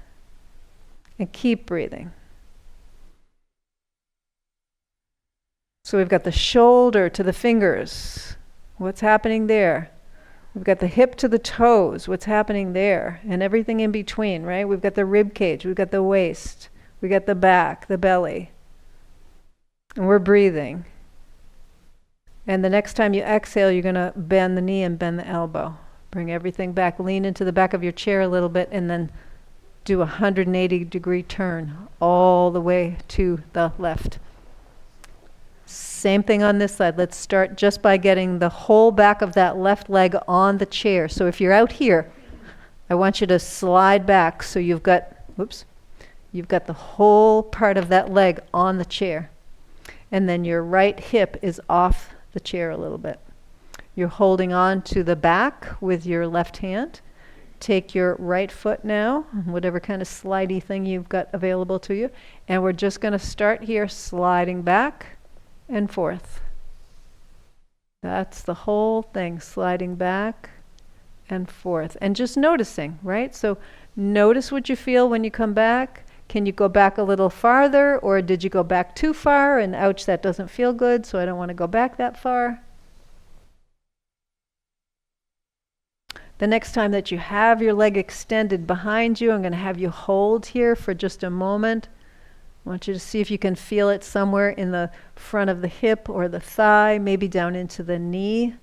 And keep breathing. So we've got the shoulder to the fingers. What's happening there? We've got the hip to the toes. What's happening there? And everything in between, right? We've got the rib cage. We've got the waist. We've got the back, the belly. And we're breathing. And the next time you exhale, you're going to bend the knee and bend the elbow. Bring everything back. Lean into the back of your chair a little bit and then do a 180-degree turn all the way to the left. Same thing on this side. Let's start just by getting the whole back of that left leg on the chair. So if you're out here, I want you to slide back so you've got the whole part of that leg on the chair. And then your right hip is off the chair a little bit. You're holding on to the back with your left hand. Take your right foot now, whatever kind of slidey thing you've got available to you, and we're just going to start here sliding back and forth. That's the whole thing, sliding back and forth. And just noticing, right? So notice what you feel when you come back. Can you go back a little farther, or did you go back too far and ouch, that doesn't feel good, so I don't want to go back that far? The next time that you have your leg extended behind you, I'm going to have you hold here for just a moment. I want you to see if you can feel it somewhere in the front of the hip or the thigh, maybe down into the knee.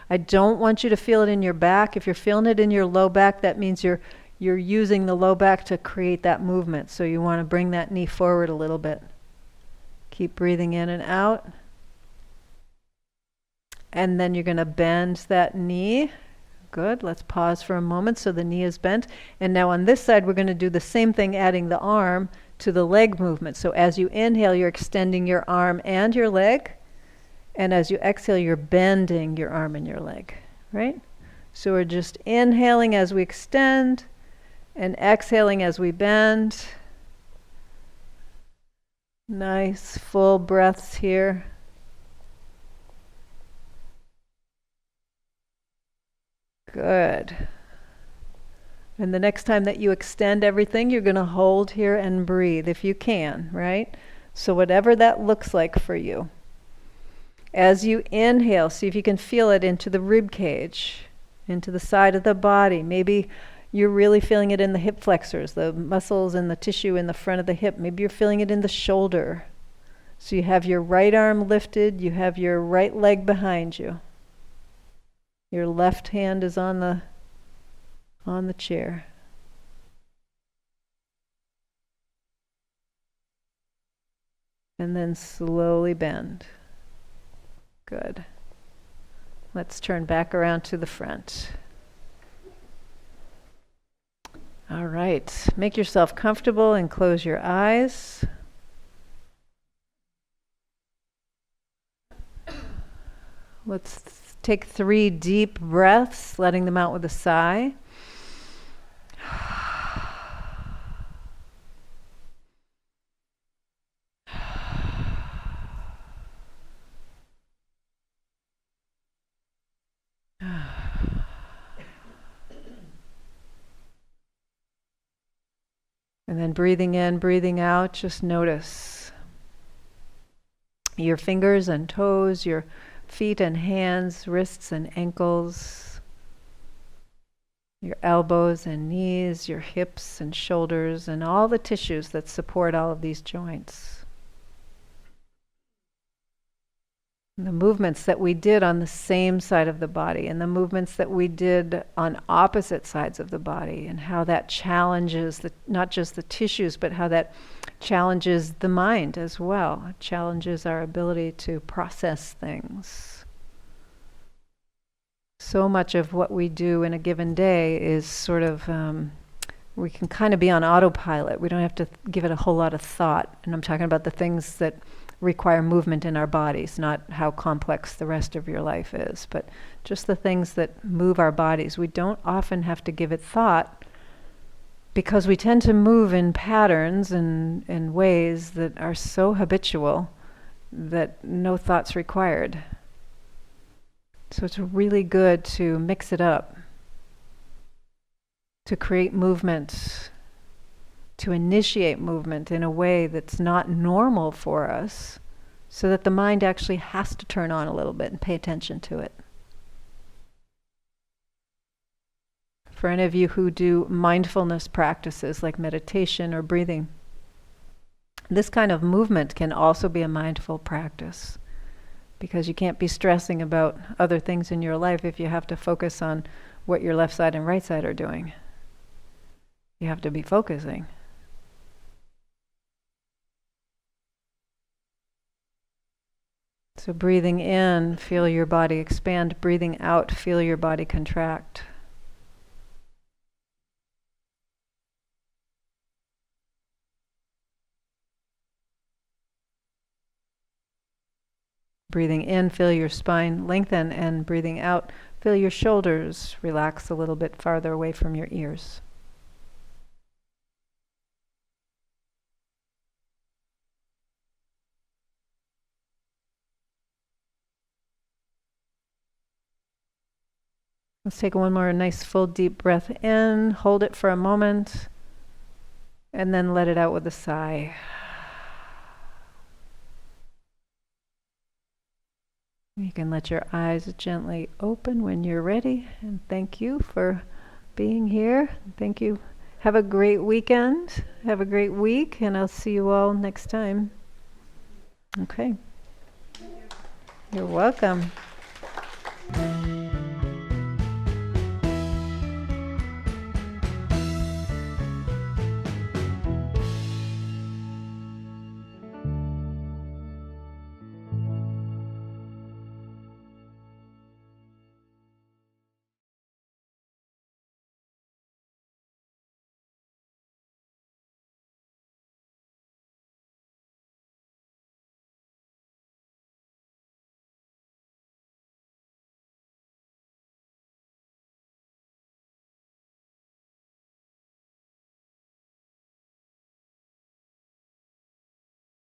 I don't want you to feel it in your back. If you're feeling it in your low back, that means you're using the low back to create that movement. So you want to bring that knee forward a little bit. Keep breathing in and out. And then you're going to bend that knee. Good. Let's pause for a moment so the knee is bent. And now on this side, we're going to do the same thing, adding the arm to the leg movement. So as you inhale, you're extending your arm and your leg. And as you exhale, you're bending your arm and your leg, right? So we're just inhaling as we extend and exhaling as we bend. Nice full breaths here. Good. And the next time that you extend everything, you're going to hold here and breathe if you can, right? So whatever that looks like for you. As you inhale, see if you can feel it into the rib cage, into the side of the body. Maybe you're really feeling it in the hip flexors, the muscles and the tissue in the front of the hip. Maybe you're feeling it in the shoulder. So you have your right arm lifted, you have your right leg behind you. Your left hand is on the chair. And then slowly bend. Good. Let's turn back around to the front. All right. Make yourself comfortable and close your eyes. Let's take 3 deep breaths, letting them out with a sigh. And then breathing in, breathing out, just notice your fingers and toes, your feet and hands, wrists and ankles, your elbows and knees, your hips and shoulders, and all the tissues that support all of these joints. And the movements that we did on the same side of the body, and the movements that we did on opposite sides of the body, and how that challenges not just the tissues, but how that challenges the mind as well. It challenges our ability to process things. So much of what we do in a given day is sort of, we can kind of be on autopilot. We don't have to give it a whole lot of thought. And I'm talking about the things that require movement in our bodies, not how complex the rest of your life is, but just the things that move our bodies. We don't often have to give it thought because we tend to move in patterns and in ways that are so habitual that no thought's required. So it's really good to mix it up, to create movement, to initiate movement in a way that's not normal for us, so that the mind actually has to turn on a little bit and pay attention to it. For any of you who do mindfulness practices like meditation or breathing, this kind of movement can also be a mindful practice, because you can't be stressing about other things in your life if you have to focus on what your left side and right side are doing. You have to be focusing. So breathing in, feel your body expand. Breathing out, feel your body contract. Breathing in, feel your spine lengthen, and breathing out, feel your shoulders relax a little bit farther away from your ears. Let's take one more nice full deep breath in, hold it for a moment, and then let it out with a sigh. You can let your eyes gently open when you're ready, and thank you for being here. Thank you. Have a great weekend. Have a great week, and I'll see you all next time. Okay. You're welcome.